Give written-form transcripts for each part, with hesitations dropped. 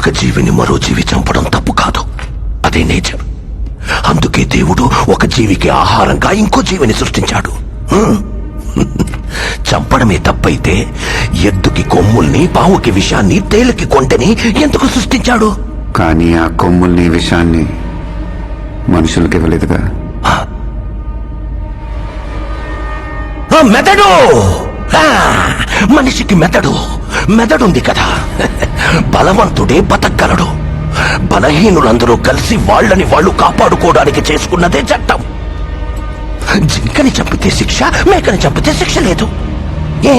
ఒక జీవిని మరో జీవి చంపడం తప్పు కాదు, అదే నేచర్. అందుకే దేవుడు ఒక జీవికి ఆహారంగా ఇంకో జీవిని సృష్టించాడు. చంపడమే తప్పైతే ఎద్దుకి కొమ్ముల్ని, పావుకి విషాన్ని, తేలికి కొంటని ఎందుకు సృష్టించాడు? కానీ ఆ కొమ్ముల్ని, విషాన్ని మనుషులకి ఇవ్వలేదుగా. మెదడు, మనిషికి మెదడుంది కదా. బలవంతుడే బతకగలడు. బలహీనులందరూ కలిసి వాళ్ళని వాళ్ళు కాపాడుకోవడానికి చేసుకున్నదే చట్టం. జింకని చంపితే శిక్ష, మేకని చంపితే శిక్ష లేదు. ఏ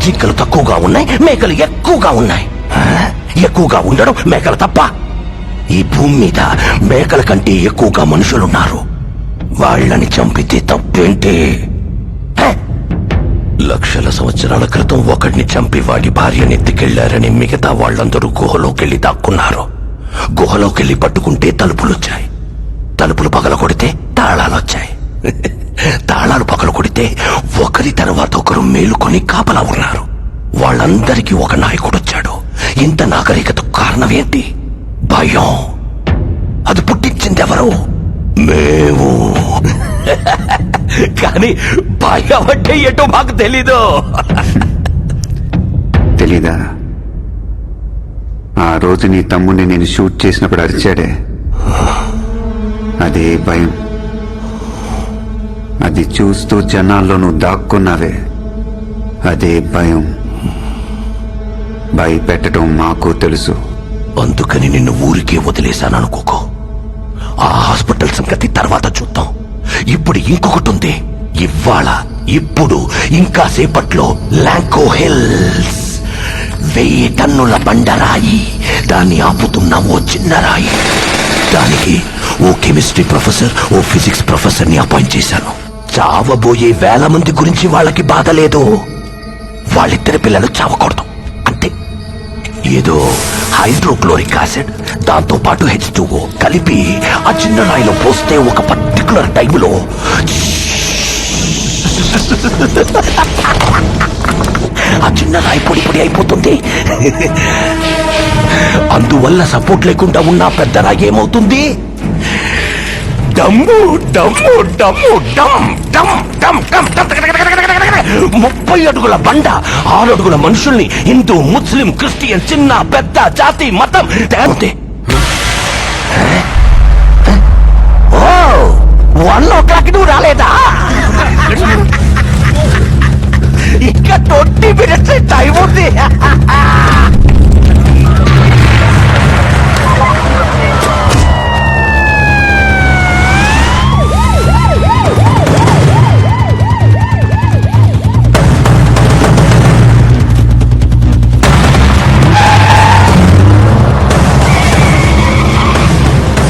జింకలు తక్కువగా ఉన్నాయి, మేకలు ఎక్కువగా ఉన్నాయి. ఎక్కువగా ఉండడం మేకలు తప్ప? ఈ భూమి మీద మేకల కంటే ఎక్కువగా మనుషులున్నారు. వాళ్ళని చంపితే తప్పేంటి? లక్షల సంవత్సరాల క్రితం ఒకడిని చంపి వాడి భార్యని ఎత్తుకెళ్లారని మిగతా వాళ్ళందరూ గుహలోకెళ్లి దాక్కున్నారు. గుహలోకెళ్లి పట్టుకుంటే తలుపులొచ్చాయి. తలుపులు పగల కొడితే తాళాలొచ్చాయి. తాళాలు పగల కొడితే ఒకరి తర్వాత ఒకరు మేలుకొని కాపలా ఉన్నారు. వాళ్ళందరికీ ఒక నాయకుడొచ్చాడు. ఇంత నాగరికతకు కారణం ఏంటి? భయం. అది పుట్టించిందెవరు? మేము. కానీ భయం అంటే ఏంటో మాకు తెలీదు. తెలీదా? ఆ రోజు నీ తమ్ముడిని నేను షూట్ చేసినప్పుడు అరిచాడే, అదే భయం. అది చూస్తూ జనాల్లో నువ్వు దాక్కున్నావే, అదే భయం. భయపెట్టడం మాకు తెలుసు. అందుకని నిన్ను ఊరికే వదిలేశాననుకోకో. ఆ హాస్పిటల్ సంగతి తర్వాత చూద్దాం. ఇప్పుడు ఇంకొకటి ఉంది. ఇప్పుడు ఇంకా సేపట్లో లాంకో హిల్స్ 1000 టన్నుల బండరాయి. దాన్ని ఆపుతున్న ఓ చిన్న రాయి. దానికి ఓ కెమిస్ట్రీ ప్రొఫెసర్, ఓ ఫిజిక్స్ ప్రొఫెసర్ ని అపాయింట్ చేశాను. చావబోయే 1000 మంది గురించి వాళ్ళకి బాధ లేదు. వాళ్ళిద్దరి పిల్లలు చావకూడదు అంతే. ఏదో హైడ్రోక్లోరిక్ యాసిడ్, దాంతో పాటు H2O కలిపి ఆ చిన్న రాయిలో పోస్తే ఒక పర్టికులర్ టైంలో ఆ చిన్న రాయి పొడి పొడి అయిపోతుంది. అందువల్ల సపోర్ట్ లేకుండా ఉన్న పెద్ద రాయి ఏమవుతుంది? డమ్ము డమ్ము డమ్ము డమ్ డమ్ డమ్ డమ్ 30 అడుగుల బండ, 6 అడుగుల మనుషుల్ని హిందూ, ముస్లిం, క్రిస్టియన్, చిన్న పెద్ద జాతి మతం తేలితే 1 o'clock నువ్వు రాలేదా? ఇంకా 20 minutes టైం ఉంది.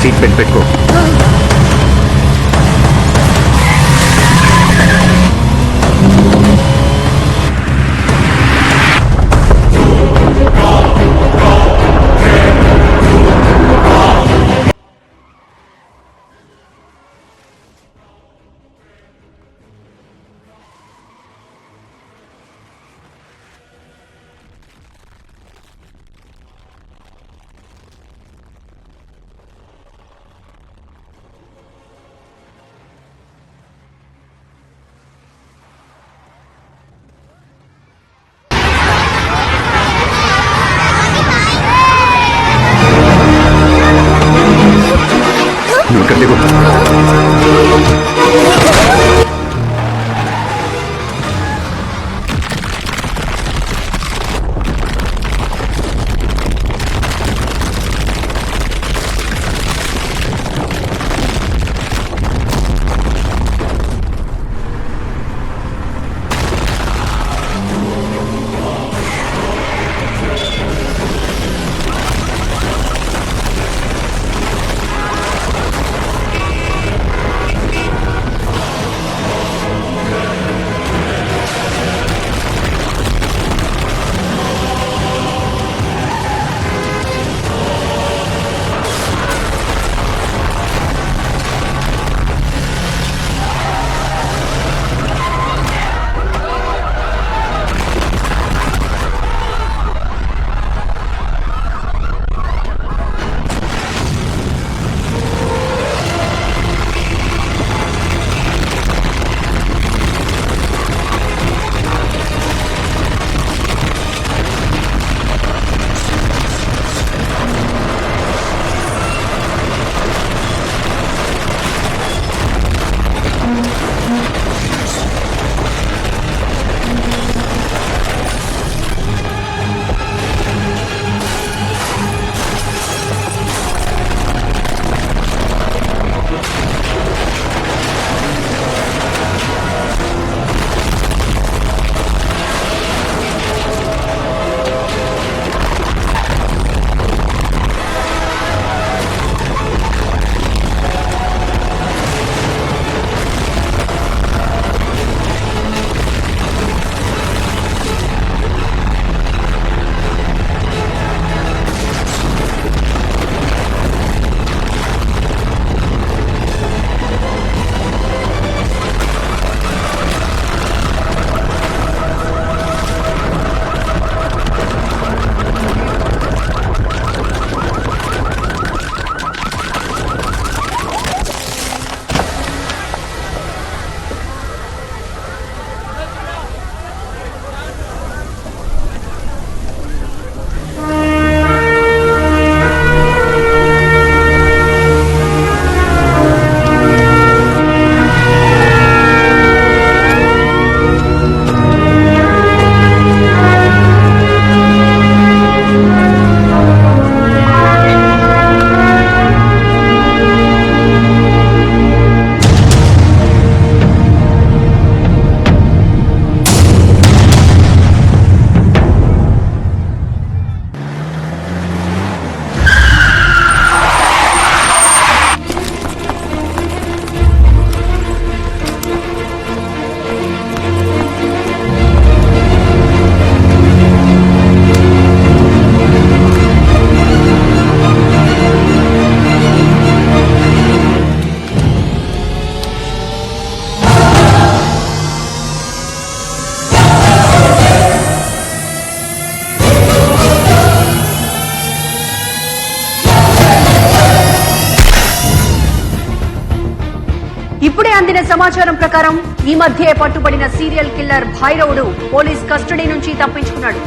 సీట్ బెల్ట్ పెట్టుకో. అందిన సమాచారం ప్రకారం ఈ మధ్య పట్టుబడిన సీరియల్ కిల్లర్ భైరవుడు పోలీస్ కస్టడీ నుంచి తప్పించుకున్నాడు.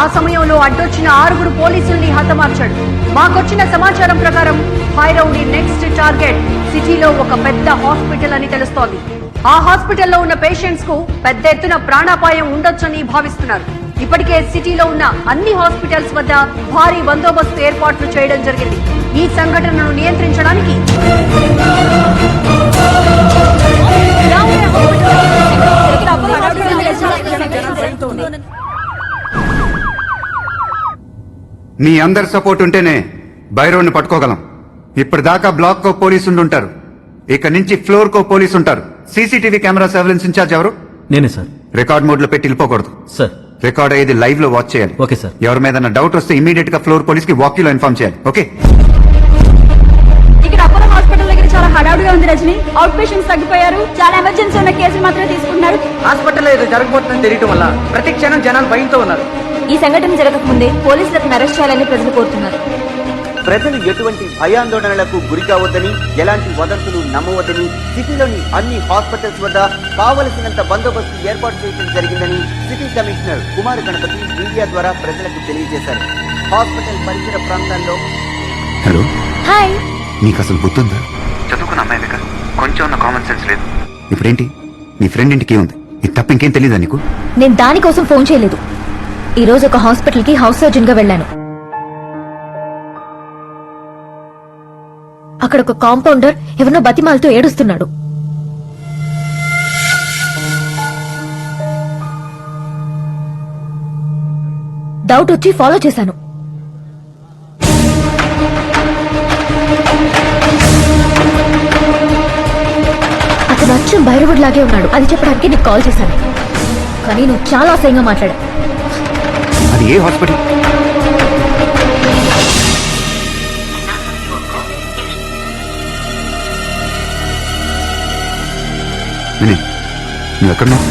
ఆ సమయంలో అడ్డొచ్చిన 6 పోలీసుల్ని హతమార్చాడు. మాకొచ్చిన సమాచారం ప్రకారం భైరవుడి నెక్స్ట్ టార్గెట్ సిటీలో ఒక పెద్ద హాస్పిటల్ అని తెలుస్తోంది. ఆ హాస్పిటల్లో ఉన్న పేషెంట్స్ కు పెద్ద ఎత్తున ప్రాణాపాయం ఉండొచ్చని భావిస్తున్నారు. ఇప్పటికే సిటీలో ఉన్న అన్ని హాస్పిటల్స్ వద్ద భారీ బందోబస్తు ఏర్పాట్లు చేయడం జరిగింది. ఈ సంఘటనను నియంత్రించడానికి మీ అందరి సపోర్ట్ ఉంటేనే భైరవుని పట్టుకోగలం. ఇప్పటిదాకా బ్లాక్ కో పోలీసు ఉంటారు, ఇక నుంచి ఫ్లోర్ కో పోలీసు ఉంటారు. సీసీటీవీ కెమెరా సర్వేలెన్స్ ఇన్ఛార్జ్ ఎవరు? నేనే సార్. రికార్డ్ మోడ్ లో పెట్టి వెళ్ళిపోకూడదు సార్. రికార్డ్ అయ్యేది లైవ్ లో వాచ్ చేయాలి. Okay sir. ఎవరి మీద డౌట్ వస్తే ఇమీడియట్ గా ఫ్లోర్ పోలీస్ కి వాకీలో ఇన్ఫార్మ్ చేయాలి. ఓకే. ఇక్కడ అపోలో హాస్పిటల్ దగ్గర చాలా హడావుడిగా ఉంది రజని. Out patients తగ్గిపోయారు. చాలా ఎమర్జెన్సీ ఉన్న కేసులు మాత్రమే తీసుకుంటున్నారు. హాస్పిటల్లో ఏదో జరగబోతుందని తెలియటం వల్ల ప్రతి క్షణం జనాలు భయంతో ఉన్నారు. ఈ సంఘటన జరగకముందే పోలీసులను అరెస్ట్ చేయాలని ప్రజలు కోరుతున్నారు. ప్రజలు ఎటువంటి భయాందోళనలకు గురి కావద్దని, ఎలాంటి వదంతులు నమ్మవద్దని సిటీలోని అన్ని హాస్పిటల్స్ వద్ద కావలసినంత బందోబస్తు ఏర్పాటు చేయడం జరిగిందని city commissioner Kumar Ganapathi media ద్వారా ప్రజలకు తెలియజేశారు. హాస్పిటల్ పరిసర ప్రాంతాల్లో హలో, హాయ్. నీకు అసలు గుర్తుందా? చదువుకున్న అమ్మాయి కదా, కొంచెం ఉన్న కామన్ సెన్స్ లేదు. ఇప్పుడేంటి, నీ ఫ్రెండ్ ఇంటికి ఉంది, ఇది తప్ప ఇంకేం తెలీదా నీకు? నేను దానికోసం ఫోన్ చేయలేదు. ఈ రోజు ఒక హాస్పిటల్ కి హౌస్ సర్జన్ గా వెళ్ళాను. అక్కడ ఒక కాంపౌండర్ ఎవరినో బతిమాలతో ఏడుస్తున్నాడు. డౌట్ వచ్చి ఫాలో చేశాను. అతను అచ్చం భైరవుడు లాగే ఉన్నాడు. అది చెప్పడానికి నీకు కాల్ చేశాను, కానీ నువ్వు చాలా అసహ్యంగా మాట్లాడా. అది ఏ హాస్పిటల్? నువ్వు ఎక్కడున్నావు?